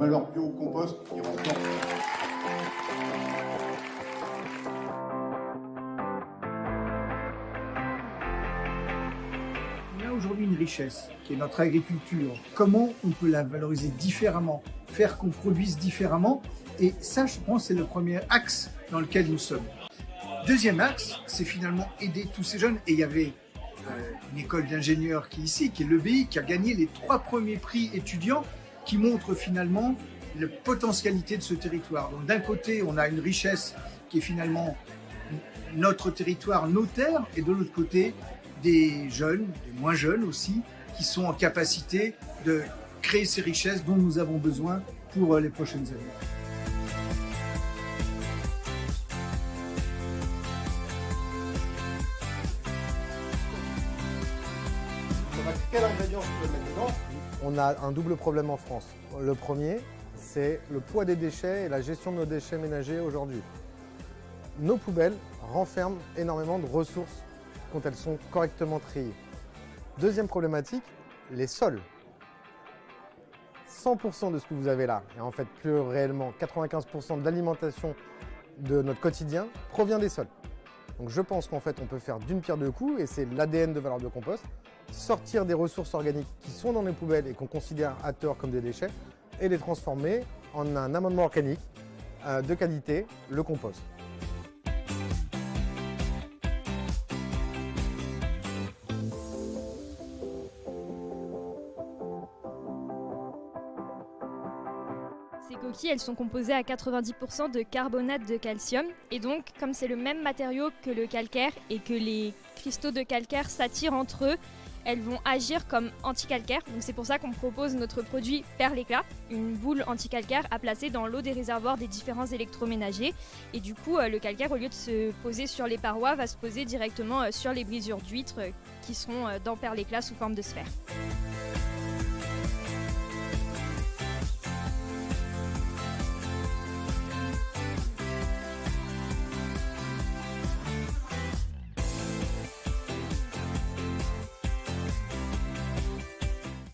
valeur bio-compost qui ressort. On a aujourd'hui une richesse qui est notre agriculture. Comment on peut la valoriser différemment, faire qu'on produise différemment? Et ça, je pense, c'est le premier axe dans lequel nous sommes. Deuxième axe, c'est finalement aider tous ces jeunes. Et il y avait une école d'ingénieurs qui est ici, qui est l'EBI, qui a gagné les 3 premiers prix étudiants, qui montrent finalement la potentialité de ce territoire. Donc d'un côté, on a une richesse qui est finalement notre territoire, nos terres, et de l'autre côté, des jeunes, des moins jeunes aussi, qui sont en capacité de créer ces richesses dont nous avons besoin pour les prochaines années. Quel ingrédient je peux mettre dedans? On a un double problème en France. Le premier, c'est le poids des déchets et la gestion de nos déchets ménagers aujourd'hui. Nos poubelles renferment énormément de ressources quand elles sont correctement triées. Deuxième problématique, les sols. 100% de ce que vous avez là, et en fait plus réellement 95% de l'alimentation de notre quotidien provient des sols. Donc je pense qu'en fait on peut faire d'une pierre deux coups, et c'est l'ADN de Valeurs Biocompost, sortir des ressources organiques qui sont dans les poubelles et qu'on considère à tort comme des déchets, et les transformer en un amendement organique de qualité, le compost. Ces coquilles, elles sont composées à 90% de carbonate de calcium. Et donc, comme c'est le même matériau que le calcaire et que les cristaux de calcaire s'attirent entre eux, elles vont agir comme anti-calcaire. Donc c'est pour ça qu'on propose notre produit Perléclat, une boule anti-calcaire à placer dans l'eau des réservoirs des différents électroménagers. Et du coup, le calcaire, au lieu de se poser sur les parois, va se poser directement sur les brisures d'huîtres qui seront dans Perléclat sous forme de sphère.